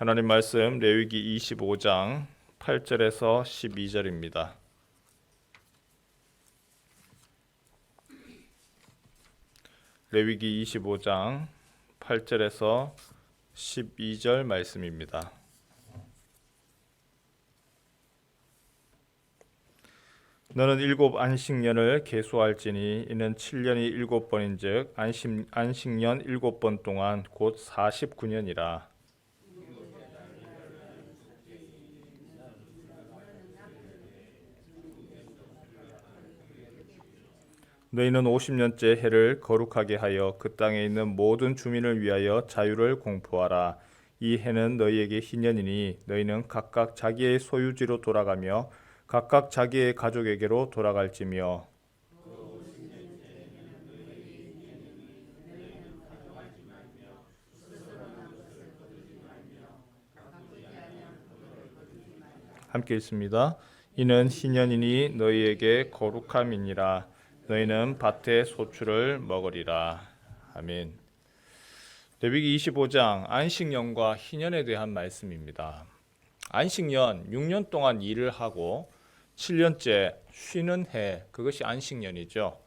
하나님 말씀 레위기 25장 8절에서 12절입니다. 레위기 25장 8절에서 12절 말씀입니다. 너는 7 안식년을 계수할지니 이는 7년이 7번인즉 안식년 7번 동안 곧 49년이라. 너희는 50년째 해를 거룩하게 하여 그 땅에 있는 모든 주민을 위하여 자유를 공포하라. 이 해는 너희에게 희년이니 너희는 각각 자기의 소유지로 돌아가며 각각 자기의 가족에게로 돌아갈지며 함께 읽습니다. 이는 희년이니 너희에게 거룩함이니라. 너희는 밭의 소출을 먹으리라. 아멘. 레위기 25장 안식년과 희년에 대한 말씀입니다. 안식년 6년 동안 일을 하고 7년째 쉬는 해, 그것이 안식년이죠.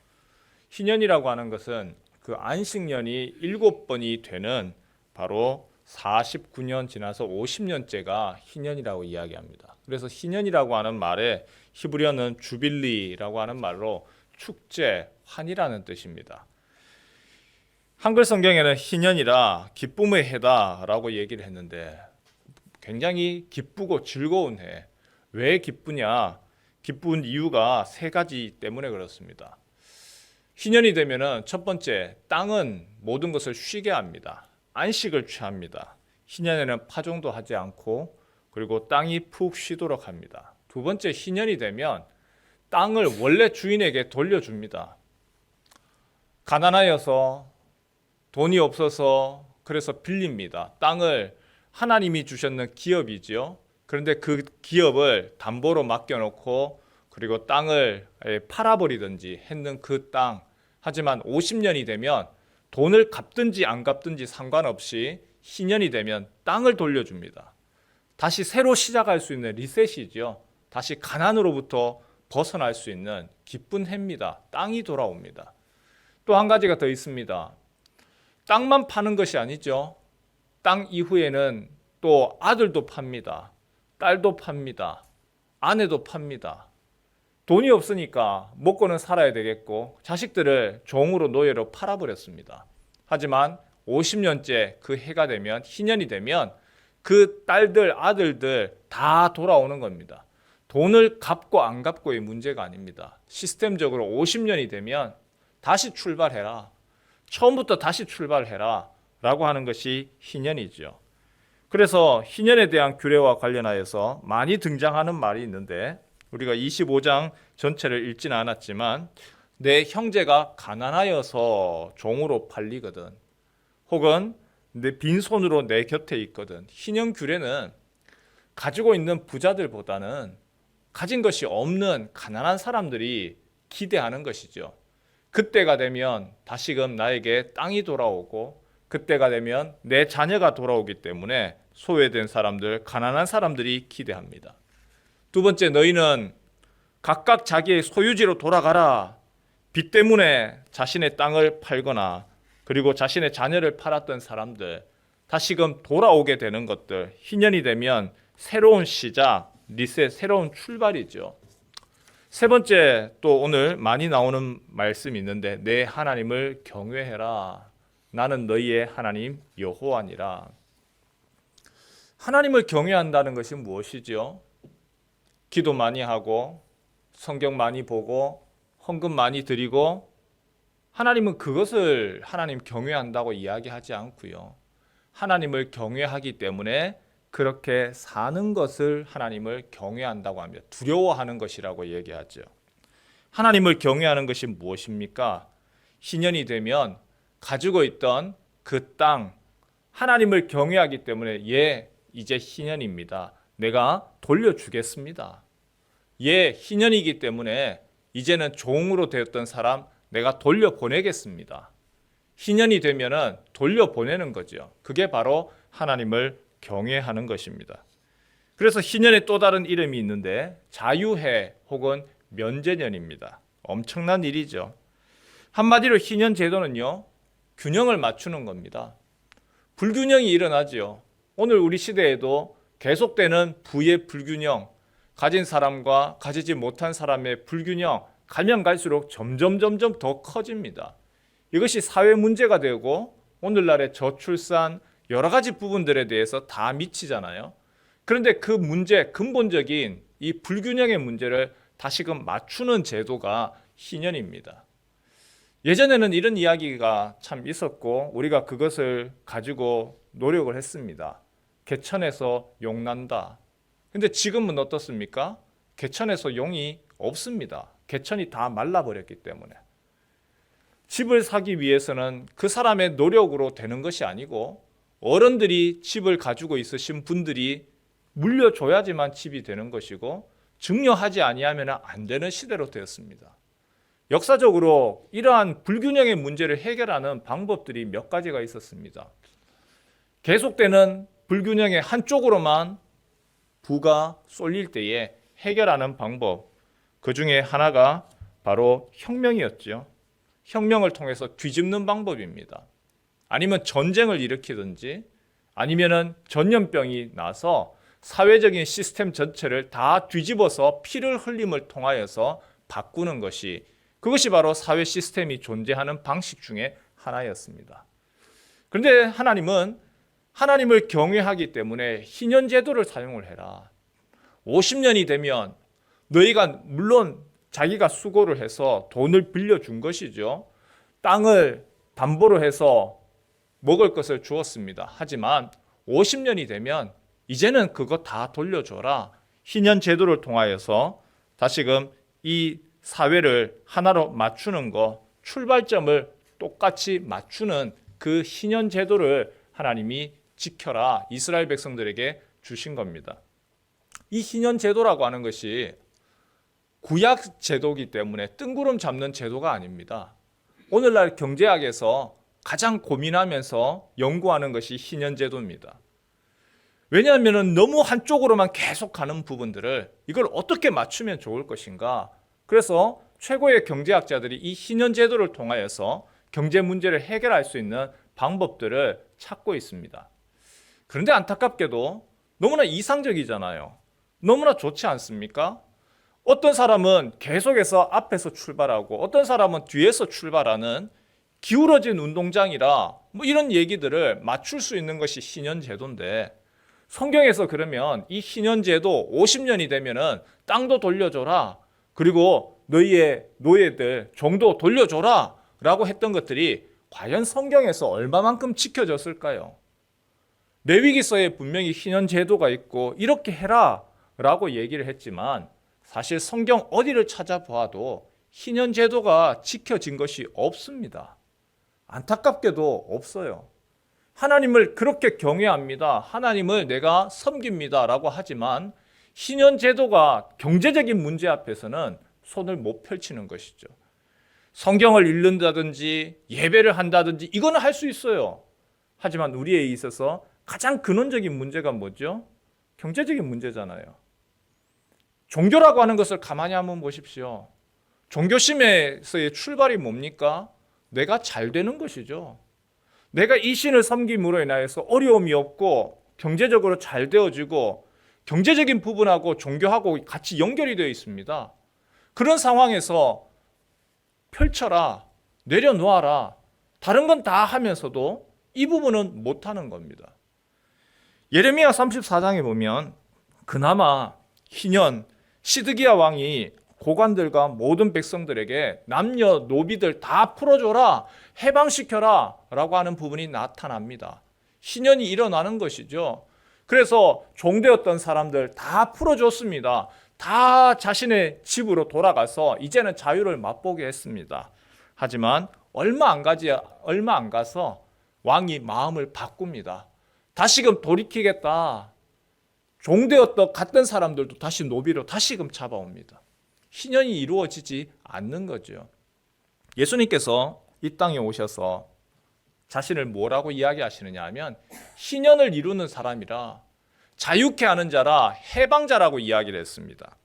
희년이라고 하는 것은 그 안식년이 7번이 되는 바로 49년 지나서 50년째가 희년이라고 이야기합니다. 그래서 희년이라고 하는 말에 히브리어는 주빌리라고 하는 말로 축제, 환이라는 뜻입니다. 한글 성경에는 희년이라 기쁨의 해다라고 얘기를 했는데 굉장히 기쁘고 즐거운 해. 왜 기쁘냐? 기쁜 이유가 세 가지 때문에 그렇습니다. 희년이 되면은 첫 번째, 땅은 모든 것을 쉬게 합니다. 안식을 취합니다. 희년에는 파종도 하지 않고 그리고 땅이 푹 쉬도록 합니다. 두 번째, 희년이 되면 땅을 원래 주인에게 돌려줍니다. 가난하여서 돈이 없어서 그래서 빌립니다. 땅을 하나님이 주셨는 기업이죠. 그런데 그 기업을 담보로 맡겨놓고 그리고 땅을 팔아버리든지 했는 그 땅. 하지만 50년이 되면 돈을 갚든지 안 갚든지 상관없이 희년이 되면 땅을 돌려줍니다. 다시 새로 시작할 수 있는 리셋이죠. 다시 가난으로부터 벗어날 수 있는 기쁜 해입니다. 땅이 돌아옵니다. 또 한 가지가 더 있습니다. 땅만 파는 것이 아니죠. 땅 이후에는 또 아들도 팝니다. 딸도 팝니다. 아내도 팝니다. 돈이 없으니까 먹고는 살아야 되겠고 자식들을 종으로 노예로 팔아버렸습니다. 하지만 50년째 그 해가 되면 희년이 되면 그 딸들 아들들 다 돌아오는 겁니다. 돈을 갚고 안 갚고의 문제가 아닙니다. 시스템적으로 50년이 되면 다시 출발해라. 처음부터 다시 출발해라 라고 하는 것이 희년이죠. 그래서 희년에 대한 규례와 관련하여서 많이 등장하는 말이 있는데 우리가 25장 전체를 읽지는 않았지만 내 형제가 가난하여서 종으로 팔리거든 혹은 내 빈손으로 내 곁에 있거든. 희년 규례는 가지고 있는 부자들보다는 가진 것이 없는 가난한 사람들이 기대하는 것이죠. 그때가 되면 다시금 나에게 땅이 돌아오고 그때가 되면 내 자녀가 돌아오기 때문에 소외된 사람들, 가난한 사람들이 기대합니다. 두 번째, 너희는 각각 자기의 소유지로 돌아가라. 빚 때문에 자신의 땅을 팔거나 그리고 자신의 자녀를 팔았던 사람들 다시금 돌아오게 되는 것들, 희년이 되면 새로운 시작, 리셋, 새로운 출발이죠. 세 번째, 또 오늘 많이 나오는 말씀이 있는데 내 하나님을 경외해라. 나는 너희의 하나님 여호와니라. 하나님을 경외한다는 것이 무엇이죠? 기도 많이 하고 성경 많이 보고 헌금 많이 드리고 하나님은 그것을 하나님 경외한다고 이야기하지 않고요. 하나님을 경외하기 때문에 그렇게 사는 것을 하나님을 경외한다고 합니다. 두려워하는 것이라고 얘기하죠. 하나님을 경외하는 것이 무엇입니까? 희년이 되면 가지고 있던 그 땅, 하나님을 경외하기 때문에 이제 희년입니다. 내가 돌려주겠습니다. 희년이기 때문에 이제는 종으로 되었던 사람 내가 돌려보내겠습니다. 희년이 되면은 돌려보내는 거죠. 그게 바로 하나님을 경외하는 것입니다. 그래서 희년의 또 다른 이름이 있는데 자유해 혹은 면제년입니다. 엄청난 일이죠. 한마디로 희년 제도는요, 균형을 맞추는 겁니다. 불균형이 일어나죠. 오늘 우리 시대에도 계속되는 부의 불균형, 가진 사람과 가지지 못한 사람의 불균형, 가면 갈수록 점점 더 커집니다. 이것이 사회 문제가 되고 오늘날의 저출산 여러 가지 부분들에 대해서 다 미치잖아요. 그런데 그 문제, 근본적인 이 불균형의 문제를 다시금 맞추는 제도가 희년입니다. 예전에는 이런 이야기가 참 있었고 우리가 그것을 가지고 노력을 했습니다. 개천에서 용 난다. 근데 지금은 어떻습니까? 개천에서 용이 없습니다. 개천이 다 말라버렸기 때문에. 집을 사기 위해서는 그 사람의 노력으로 되는 것이 아니고 어른들이 집을 가지고 있으신 분들이 물려줘야지만 집이 되는 것이고 증여하지 아니하면 안 되는 시대로 되었습니다. 역사적으로 이러한 불균형의 문제를 해결하는 방법들이 몇 가지가 있었습니다. 계속되는 불균형의 한쪽으로만 부가 쏠릴 때에 해결하는 방법, 그 중에 하나가 바로 혁명이었죠. 혁명을 통해서 뒤집는 방법입니다. 아니면 전쟁을 일으키든지 아니면은 전염병이 나서 사회적인 시스템 전체를 다 뒤집어서 피를 흘림을 통하여서 바꾸는 것이, 그것이 바로 사회 시스템이 존재하는 방식 중에 하나였습니다. 그런데 하나님은 하나님을 경외하기 때문에 희년 제도를 사용을 해라. 50년이 되면 너희가 물론 자기가 수고를 해서 돈을 빌려준 것이죠. 땅을 담보로 해서 먹을 것을 주었습니다. 하지만 50년이 되면 이제는 그거 다 돌려줘라. 희년 제도를 통하여서 다시금 이 사회를 하나로 맞추는 거, 출발점을 똑같이 맞추는 그 희년 제도를 하나님이 지켜라 이스라엘 백성들에게 주신 겁니다. 이 희년 제도라고 하는 것이 구약 제도이기 때문에 뜬구름 잡는 제도가 아닙니다. 오늘날 경제학에서 가장 고민하면서 연구하는 것이 희년 제도입니다. 왜냐하면 너무 한쪽으로만 계속 가는 부분들을 이걸 어떻게 맞추면 좋을 것인가. 그래서 최고의 경제학자들이 이 희년 제도를 통하여서 경제 문제를 해결할 수 있는 방법들을 찾고 있습니다. 그런데 안타깝게도 너무나 이상적이잖아요. 너무나 좋지 않습니까? 어떤 사람은 계속해서 앞에서 출발하고 어떤 사람은 뒤에서 출발하는 기울어진 운동장이라 뭐 이런 얘기들을 맞출 수 있는 것이 희년 제도인데, 성경에서 그러면 이 희년 제도 50년이 되면은 땅도 돌려줘라, 그리고 너희의 노예들 종도 돌려줘라 라고 했던 것들이 과연 성경에서 얼마만큼 지켜졌을까요? 레위기서에 분명히 희년 제도가 있고 이렇게 해라 라고 얘기를 했지만 사실 성경 어디를 찾아보아도 희년 제도가 지켜진 것이 없습니다. 안타깝게도 없어요. 하나님을 그렇게 경외합니다. 하나님을 내가 섬깁니다 라고 하지만 희년 제도가 경제적인 문제 앞에서는 손을 못 펼치는 것이죠. 성경을 읽는다든지 예배를 한다든지 이거는 할 수 있어요. 하지만 우리에 있어서 가장 근원적인 문제가 뭐죠? 경제적인 문제잖아요. 종교라고 하는 것을 가만히 한번 보십시오. 종교심에서의 출발이 뭡니까? 내가 잘 되는 것이죠. 내가 이 신을 섬김으로 인하여서 어려움이 없고 경제적으로 잘 되어지고 경제적인 부분하고 종교하고 같이 연결이 되어 있습니다. 그런 상황에서 펼쳐라, 내려놓아라, 다른 건 다 하면서도 이 부분은 못하는 겁니다. 예레미야 34장에 보면 그나마 희년 시드기야 왕이 고관들과 모든 백성들에게 남녀 노비들 다 풀어줘라, 해방시켜라 라고 하는 부분이 나타납니다. 희년이 일어나는 것이죠. 그래서 종되었던 사람들 다 풀어줬습니다. 다 자신의 집으로 돌아가서 이제는 자유를 맛보게 했습니다. 하지만 얼마 안 가서 왕이 마음을 바꿉니다. 다시금 돌이키겠다. 종되었던 갔던 사람들도 다시 노비로 다시금 잡아옵니다. 희년이 이루어지지 않는 거죠. 예수님께서 이 땅에 오셔서 자신을 뭐라고 이야기하시느냐 하면 희년을 이루는 사람이라, 자유케 하는 자라, 해방자라고 이야기를 했습니다.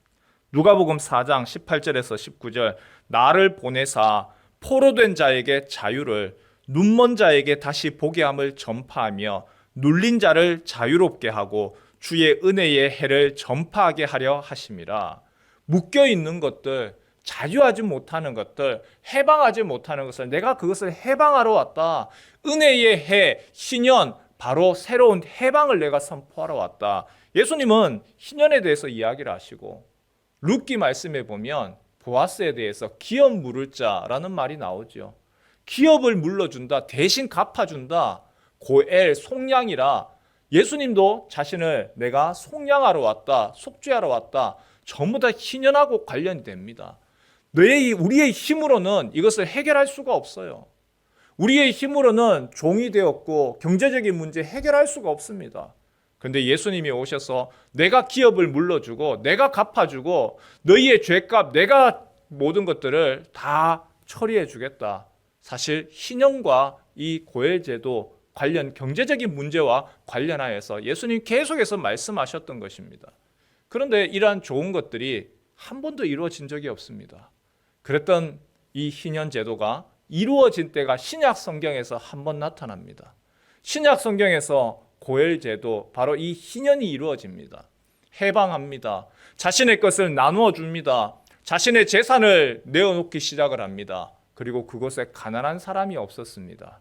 누가복음 4장 18절에서 19절, 나를 보내사 포로된 자에게 자유를, 눈먼 자에게 다시 보게 함을 전파하며 눌린 자를 자유롭게 하고 주의 은혜의 해를 전파하게 하려 하심이라. 묶여 있는 것들, 자유하지 못하는 것들, 해방하지 못하는 것을 내가 그것을 해방하러 왔다. 은혜의 해, 희년, 바로 새로운 해방을 내가 선포하러 왔다. 예수님은 희년에 대해서 이야기를 하시고, 룻기 말씀에 보면 보아스에 대해서 기업 물을 자라는 말이 나오죠. 기업을 물러준다, 대신 갚아준다. 고엘, 속량이라. 예수님도 자신을 내가 속량하러 왔다, 속죄하러 왔다, 전부 다 희년하고 관련이 됩니다. 우리의 힘으로는 이것을 해결할 수가 없어요. 우리의 힘으로는 종이 되었고 경제적인 문제 해결할 수가 없습니다. 그런데 예수님이 오셔서 내가 기업을 물러주고 내가 갚아주고 너희의 죄값, 내가 모든 것들을 다 처리해 주겠다. 사실 희년과 이 고엘제도 관련 경제적인 문제와 관련하여서 예수님 계속해서 말씀하셨던 것입니다. 그런데 이러한 좋은 것들이 한 번도 이루어진 적이 없습니다. 그랬던 이 희년 제도가 이루어진 때가 신약 성경에서 한 번 나타납니다. 신약 성경에서 고엘 제도, 바로 이 희년이 이루어집니다. 해방합니다. 자신의 것을 나누어 줍니다. 자신의 재산을 내어놓기 시작을 합니다. 그리고 그곳에 가난한 사람이 없었습니다.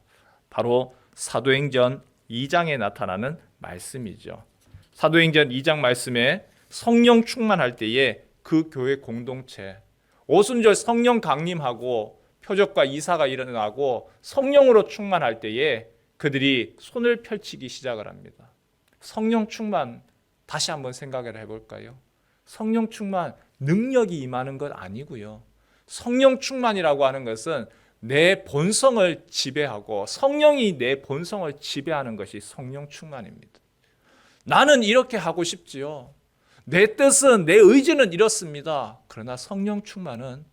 바로 사도행전 2장에 나타나는 말씀이죠. 사도행전 2장 말씀에 성령 충만할 때에 그 교회 공동체, 오순절 성령 강림하고 표적과 이사가 일어나고 성령으로 충만할 때에 그들이 손을 펼치기 시작을 합니다. 성령 충만, 다시 한번 생각을 해볼까요? 성령 충만, 능력이 임하는 것 아니고요. 성령 충만이라고 하는 것은 내 본성을 지배하고 성령이 내 본성을 지배하는 것이 성령 충만입니다. 나는 이렇게 하고 싶지요. 내 뜻은, 내 의지는 이렇습니다. 그러나 성령 충만은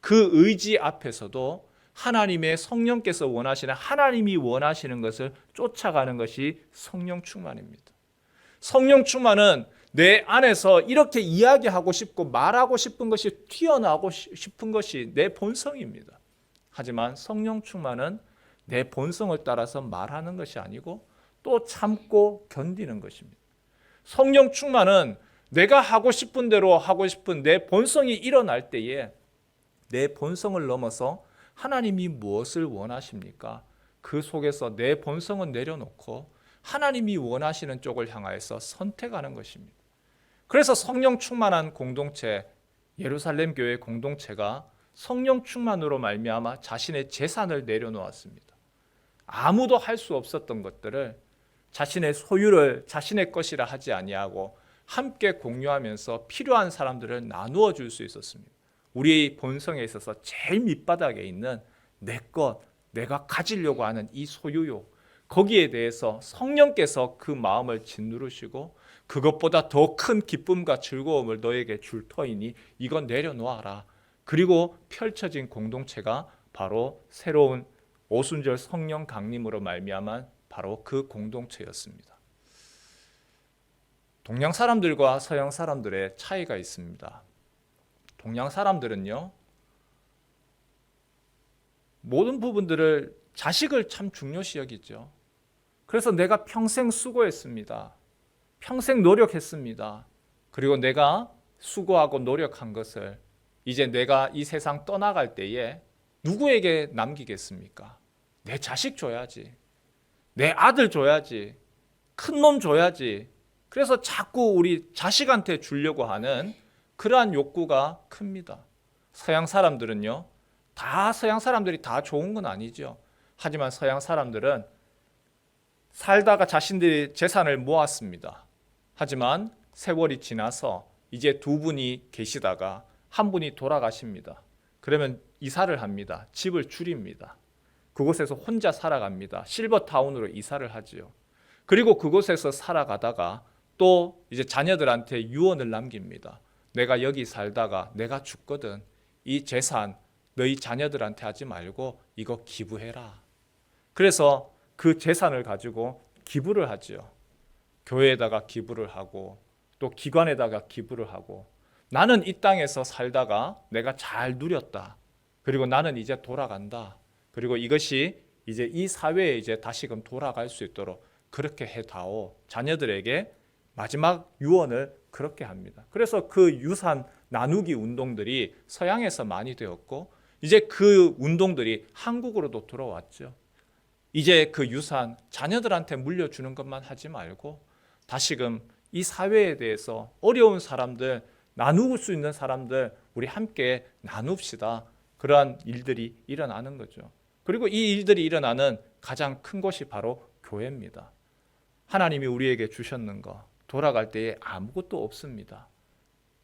그 의지 앞에서도 하나님의 성령께서 원하시는, 하나님이 원하시는 것을 쫓아가는 것이 성령 충만입니다. 성령 충만은 내 안에서 이렇게 이야기하고 싶고 말하고 싶은 것이 튀어나오고 싶은 것이 내 본성입니다. 하지만 성령 충만은 내 본성을 따라서 말하는 것이 아니고 또 참고 견디는 것입니다. 성령 충만은 내가 하고 싶은 대로 하고 싶은 내 본성이 일어날 때에 내 본성을 넘어서 하나님이 무엇을 원하십니까? 그 속에서 내 본성은 내려놓고 하나님이 원하시는 쪽을 향하여서 선택하는 것입니다. 그래서 성령 충만한 공동체, 예루살렘 교회 공동체가 성령 충만으로 말미암아 자신의 재산을 내려놓았습니다. 아무도 할 수 없었던 것들을 자신의 소유를 자신의 것이라 하지 아니하고 함께 공유하면서 필요한 사람들을 나누어 줄 수 있었습니다. 우리의 본성에 있어서 제일 밑바닥에 있는 내 것, 내가 가지려고 하는 이 소유욕, 거기에 대해서 성령께서 그 마음을 짓누르시고 그것보다 더 큰 기쁨과 즐거움을 너에게 줄 터이니 이건 내려놓아라. 그리고 펼쳐진 공동체가 바로 새로운 오순절 성령 강림으로 말미암은 바로 그 공동체였습니다. 동양 사람들과 서양 사람들의 차이가 있습니다. 동양 사람들은요, 모든 부분들을 자식을 참 중요시 여기죠. 그래서 내가 평생 수고했습니다. 평생 노력했습니다. 그리고 내가 수고하고 노력한 것을 이제 내가 이 세상 떠나갈 때에 누구에게 남기겠습니까? 내 자식 줘야지. 내 아들 줘야지. 큰 놈 줘야지. 그래서 자꾸 우리 자식한테 주려고 하는 그러한 욕구가 큽니다. 서양 사람들은요, 서양 사람들이 다 좋은 건 아니죠. 하지만 서양 사람들은 살다가 자신들이 재산을 모았습니다. 하지만 세월이 지나서 이제 두 분이 계시다가 한 분이 돌아가십니다. 그러면 이사를 합니다. 집을 줄입니다. 그곳에서 혼자 살아갑니다. 실버타운으로 이사를 하지요. 그리고 그곳에서 살아가다가 또 이제 자녀들한테 유언을 남깁니다. 내가 여기 살다가 내가 죽거든. 이 재산 너희 자녀들한테 하지 말고 이거 기부해라. 그래서 그 재산을 가지고 기부를 하죠. 교회에다가 기부를 하고 또 기관에다가 기부를 하고 나는 이 땅에서 살다가 내가 잘 누렸다. 그리고 나는 이제 돌아간다. 그리고 이것이 이제 이 사회에 이제 다시금 돌아갈 수 있도록 그렇게 해다오. 자녀들에게 마지막 유언을 그렇게 합니다. 그래서 그 유산 나누기 운동들이 서양에서 많이 되었고 이제 그 운동들이 한국으로도 들어왔죠. 이제 그 유산 자녀들한테 물려주는 것만 하지 말고 다시금 이 사회에 대해서 어려운 사람들, 나눌 수 있는 사람들 우리 함께 나눕시다. 그러한 일들이 일어나는 거죠. 그리고 이 일들이 일어나는 가장 큰 곳이 바로 교회입니다. 하나님이 우리에게 주셨는 거 돌아갈 때에 아무것도 없습니다.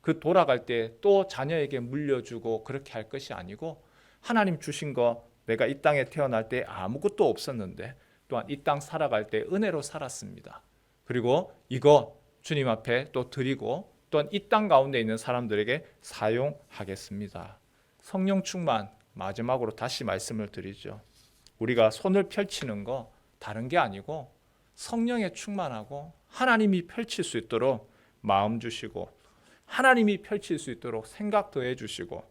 그 돌아갈 때 또 자녀에게 물려주고 그렇게 할 것이 아니고 하나님 주신 거 내가 이 땅에 태어날 때 아무것도 없었는데 또한 이 땅 살아갈 때 은혜로 살았습니다. 그리고 이거 주님 앞에 또 드리고 또한 이 땅 가운데 있는 사람들에게 사용하겠습니다. 성령 충만 마지막으로 다시 말씀을 드리죠. 우리가 손을 펼치는 거 다른 게 아니고 성령에 충만하고 하나님이 펼칠 수 있도록 마음 주시고 하나님이 펼칠 수 있도록 생각 더해 주시고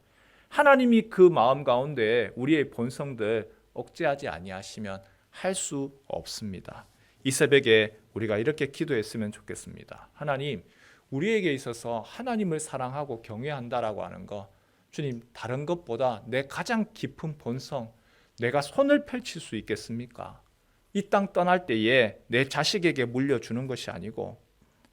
하나님이 그 마음 가운데 우리의 본성들 억제하지 아니하시면 할 수 없습니다. 이 새벽에 우리가 이렇게 기도했으면 좋겠습니다. 하나님, 우리에게 있어서 하나님을 사랑하고 경외한다라고 하는 거 주님 다른 것보다 내 가장 깊은 본성 내가 손을 펼칠 수 있겠습니까? 이 땅 떠날 때에 내 자식에게 물려주는 것이 아니고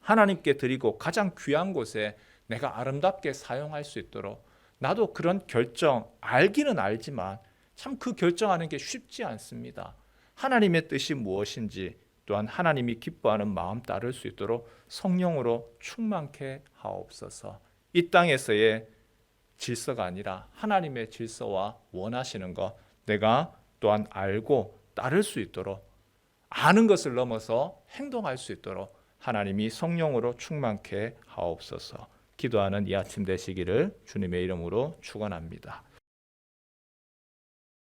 하나님께 드리고 가장 귀한 곳에 내가 아름답게 사용할 수 있도록 나도 그런 결정 알기는 알지만 참 그 결정하는 게 쉽지 않습니다. 하나님의 뜻이 무엇인지 또한 하나님이 기뻐하는 마음 따를 수 있도록 성령으로 충만케 하옵소서. 이 땅에서의 질서가 아니라 하나님의 질서와 원하시는 것 내가 또한 알고 따를 수 있도록 아는 것을 넘어서 행동할 수 있도록 하나님이 성령으로 충만케 하옵소서. 기도하는 이 아침 되시기를 주님의 이름으로 축원합니다.